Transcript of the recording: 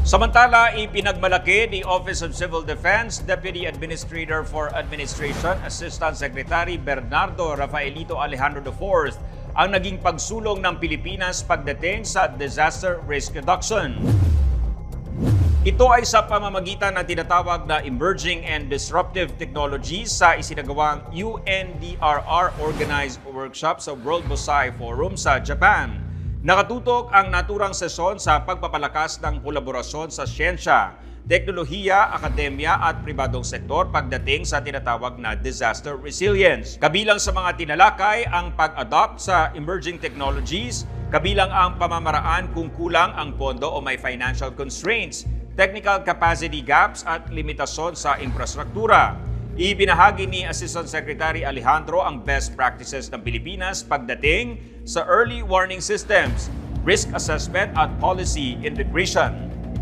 Samantala, ipinagmalaki ni Office of Civil Defense Deputy Administrator for Administration Assistant Secretary Bernardo Rafaelito Alejandro IV ang naging pagsulong ng Pilipinas pagdating sa disaster risk reduction. Ito ay sa pamamagitan ng tinatawag na Emerging and Disruptive Technologies sa isinagawang UNDRR-organized workshop sa World Bonsai Forum sa Japan. Nakatutok ang naturang sesyon sa pagpapalakas ng kolaborasyon sa siyensya, teknolohiya, akademya at pribadong sektor pagdating sa tinatawag na disaster resilience. Kabilang sa mga tinalakay ang pag-adopt sa emerging technologies, kabilang ang pamamaraan kung kulang ang pondo o may financial constraints, technical capacity gaps at limitasyon sa infrastruktura. Ibinahagi ni Assistant Secretary Alejandro ang best practices ng Pilipinas pagdating sa early warning systems, risk assessment at policy integration.